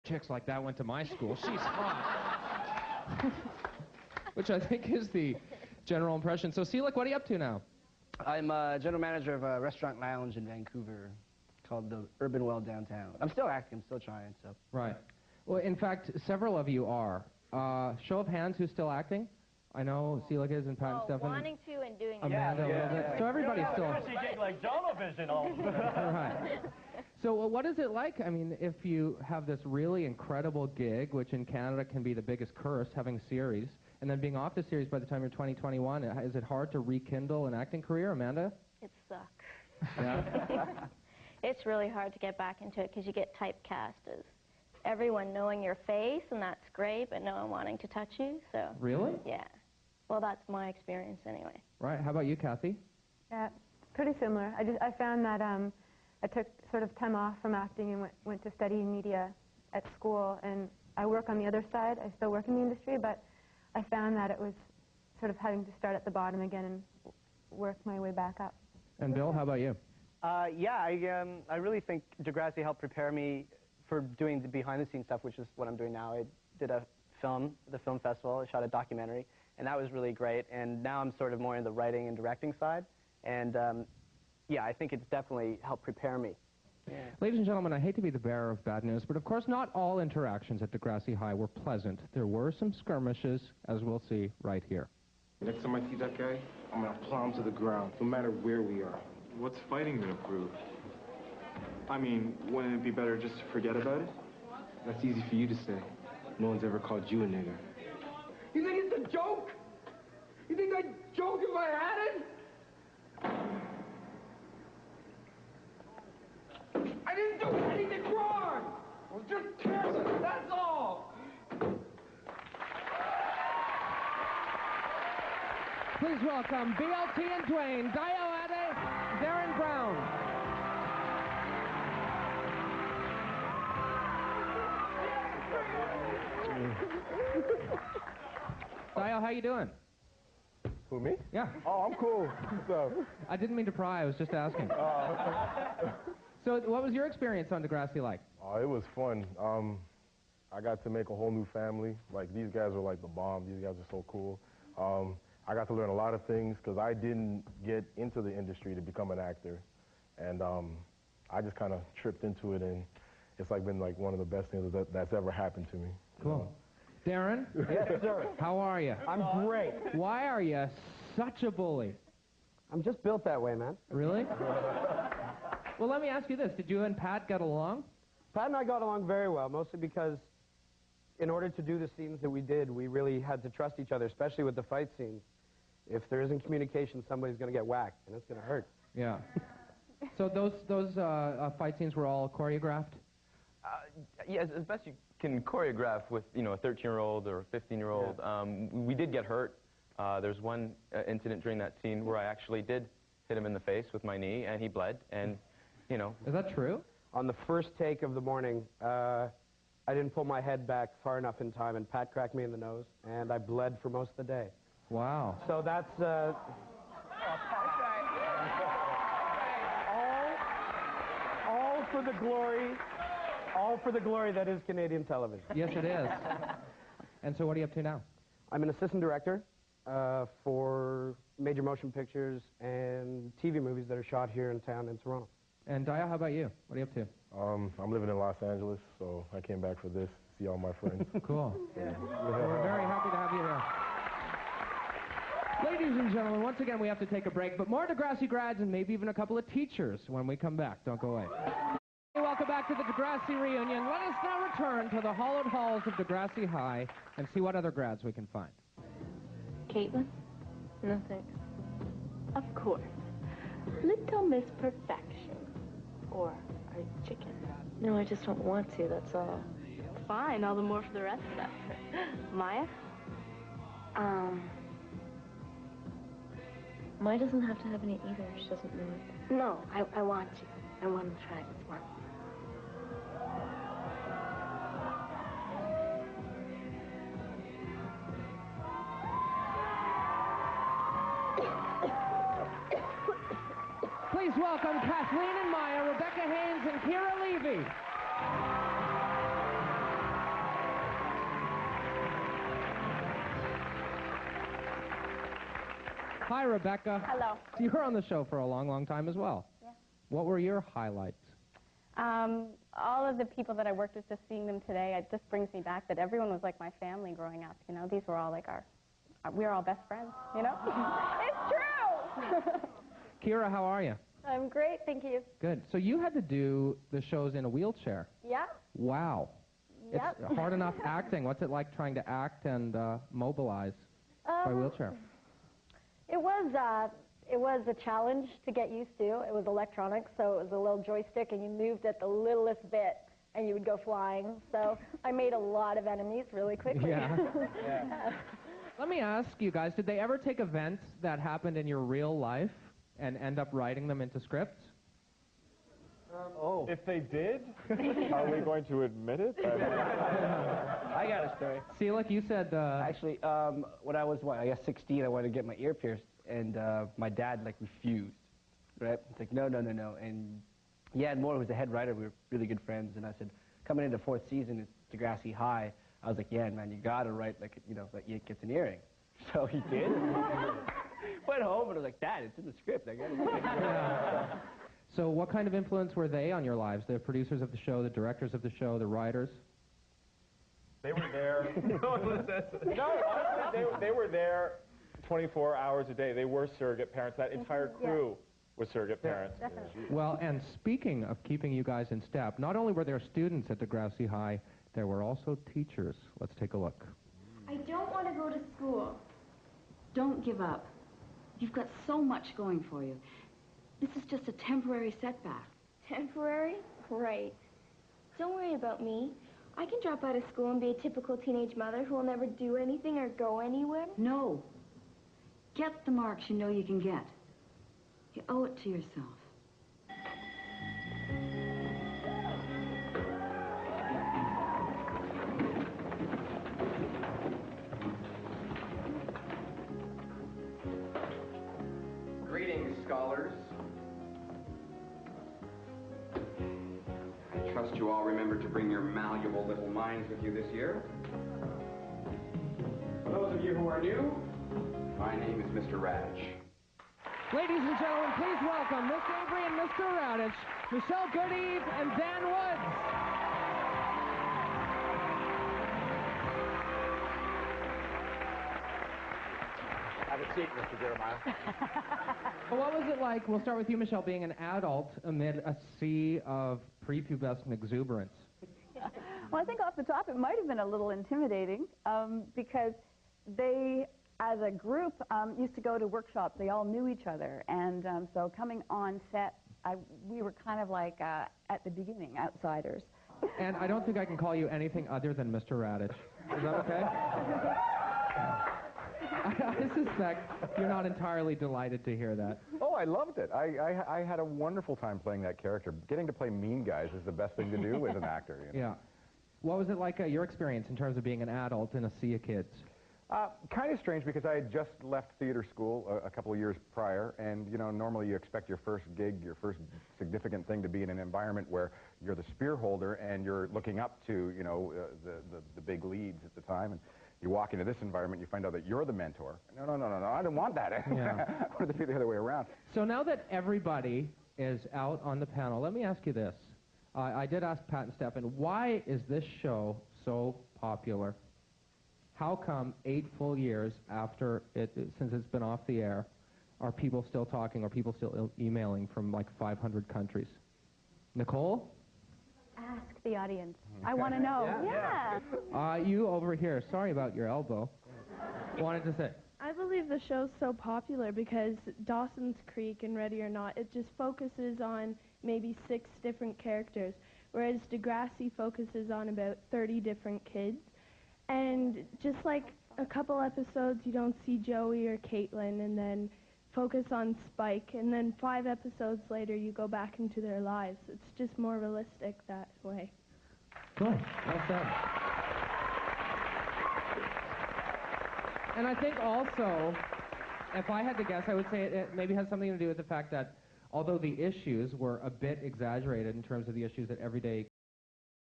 chicks like that went to my school. She's hot. Which I think is the general impression. So, Selick, what are you up to now? I'm general manager of a restaurant lounge in Vancouver called the Urban Well Downtown. I'm still acting. I'm still trying. So. Right. Well, in fact, several of you are. Show of hands, who's still acting? I know Selick is and Pat and Stefan. Wanting to and doing it. Amanda, Yeah. So everybody's still. You gig like Jonovision all. Right. So what is it like? I mean, if you have this really incredible gig, which in Canada can be the biggest curse, having a series, and then being off the series by the time you're 2021, is it hard to rekindle an acting career, Amanda? It sucks. Yeah. It's really hard to get back into it because you get typecast as everyone knowing your face, and that's great, but no one wanting to touch you. So. Really? Yeah. Well, that's my experience anyway. Right. How about you, Kathy? Yeah, pretty similar. I found that I took sort of time off from acting and went to study media at school, and I work on the other side. I still work in the industry, but I found that it was sort of having to start at the bottom again and work my way back up. And Bill, how about you? Yeah, I really think Degrassi helped prepare me for doing the behind-the-scenes stuff, which is what I'm doing now. I did a film, the film festival. I shot a documentary, and that was really great. And now I'm sort of more in the writing and directing side. And yeah, I think it's definitely helped prepare me. Yeah. Ladies and gentlemen, I hate to be the bearer of bad news, but of course not all interactions at Degrassi High were pleasant. There were some skirmishes, as we'll see right here. Next time I see that guy, I'm gonna plow him to the ground, no matter where we are. What's fighting gonna prove? I mean, wouldn't it be better just to forget about it? That's easy for you to say. No one's ever called you a nigger. You think it's a joke? You think I'd joke if I had it? I didn't do anything wrong! I was just careless, that's all! Please welcome BLT and Dwayne, Dio Ade, Darren Brown. Dio, how you doing? Who, me? Yeah. Oh, I'm cool. What's up? I didn't mean to pry, I was just asking. So what was your experience on Degrassi like? Oh, it was fun. I got to make a whole new family. Like, these guys are like the bomb. These guys are so cool. I got to learn a lot of things because I didn't get into the industry to become an actor. And I just kind of tripped into it, and it's like been like one of the best things that's ever happened to me. Cool. Darren? Yes, sir. How are you? I'm great. Why are you such a bully? I'm just built that way, man. Really? Well, let me ask you this. Did you and Pat get along? Pat and I got along very well, mostly because in order to do the scenes that we did, we really had to trust each other, especially with the fight scenes. If there isn't communication, somebody's going to get whacked, and it's going to hurt. Yeah. So those fight scenes were all choreographed? Yeah, as best you can choreograph with, you know, a 13-year-old or a 15-year-old. Yeah. We did get hurt. There's one incident during that scene where I actually did hit him in the face with my knee, and he bled, and, you know. Is that true? On the first take of the morning, I didn't pull my head back far enough in time, and Pat cracked me in the nose, and I bled for most of the day. Wow. So that's... all for the glory... All for the glory that is Canadian television. Yes, it is. And so what are you up to now? I'm an assistant director for major motion pictures and TV movies that are shot here in town in Toronto. And Dio, how about you? What are you up to? I'm living in Los Angeles, so I came back for this, see all my friends. Cool. Yeah. We're very happy to have you here. Ladies and gentlemen, once again, we have to take a break, but more Degrassi grads and maybe even a couple of teachers when we come back. Don't go away. Welcome back to the Degrassi reunion. Let us now return to the hallowed halls of Degrassi High and see what other grads we can find. Caitlin? No, thanks. Of course. Little Miss Perfection. Or are you chicken? No, I just don't want to, that's all. Fine, all the more for the rest of us. Maya? Maya doesn't have to have any either. She doesn't really. No, I want you. I want to try this one. Please welcome Kathleen and Maya, Rebecca Haynes, and Kira Levy. Hi, Rebecca. Hello. You were on the show for a long, long time as well. Yeah. What were your highlights? All of the people that I worked with, just seeing them today, it just brings me back that everyone was like my family growing up. You know, these were all like we were all best friends, you know? It's true! Kira, how are you? I'm great, thank you. Good. So you had to do the shows in a wheelchair. Yeah. Wow. Yep. It's hard enough acting. What's it like trying to act and mobilize by wheelchair? It was a challenge to get used to. It was electronic, so it was a little joystick, and you moved at the littlest bit, and you would go flying. So I made a lot of enemies really quickly. Yeah. Let me ask you guys, did they ever take events that happened in your real life and end up writing them into scripts? If they did, are we going to admit it? I got a story. See, like you said... Actually, when I was, I guess 16, I wanted to get my ear pierced, and my dad, like, refused, right? It's like, no. And Yan Moore was the head writer. We were really good friends, and I said, coming into 4th season at Degrassi High, I was like, Yan, man, you got to write, like, you know, like, Yan gets an earring. So he did. Went home, and I was like, Dad, it's in the script. I got to do it. So what kind of influence were they on your lives? The producers of the show, the directors of the show, the writers? They were there. No, honestly, they were there 24 hours a day. They were surrogate parents. That entire crew was surrogate parents. Definitely. Well, and speaking of keeping you guys in step, not only were there students at Degrassi High, there were also teachers. Let's take a look. I don't want to go to school. Don't give up. You've got so much going for you. This is just a temporary setback. Temporary? Right. Don't worry about me. I can drop out of school and be a typical teenage mother who will never do anything or go anywhere. No. Get the marks you know you can get. You owe it to yourself. Greetings, scholars. I trust you all remember to bring your malleable little minds with you this year. For those of you who are new, my name is Mr. Radich. Ladies and gentlemen, please welcome Miss Avery and Mr. Radich, Michelle Goodeve and Dan Woods. Have a seat, Mr. Jeremiah. What was it like, we'll start with you, Michelle, being an adult amid a sea of prepubescent exuberance? Well, I think off the top it might have been a little intimidating because they, as a group, used to go to workshops. They all knew each other. And so coming on set, we were kind of like, at the beginning, outsiders. And I don't think I can call you anything other than Mr. Radich. Is that okay? I suspect you're not entirely delighted to hear that. Oh, I loved it. I had a wonderful time playing that character. Getting to play mean guys is the best thing to do as an actor. You know? Yeah. What was it like, your experience in terms of being an adult in a sea of kids? Kind of strange because I had just left theater school a couple of years prior, and you know, normally you expect your first gig, your first significant thing to be in an environment where you're the spear holder and you're looking up to, you know, the big leads at the time. And you walk into this environment, you find out that you're the mentor. No, I didn't want that. Yeah. I wanted to be the other way around. So now that everybody is out on the panel, let me ask you this. I did ask Pat and Stefan, why is this show so popular? How come 8 full years after since it's been off the air, are people still talking, or people still emailing from like 500 countries? Nicole? Ask the audience. I want to know. Yeah. You over here, sorry about your elbow, wanted to say. I believe the show's so popular because Dawson's Creek and Ready or Not, it just focuses on maybe 6 different characters, whereas Degrassi focuses on about 30 different kids. And just like a couple episodes, you don't see Joey or Caitlin, and then focus on Spike, and then 5 episodes later, you go back into their lives. It's just more realistic that way. Good. Well said. And I think also, if I had to guess, I would say it maybe has something to do with the fact that although the issues were a bit exaggerated in terms of the issues that everyday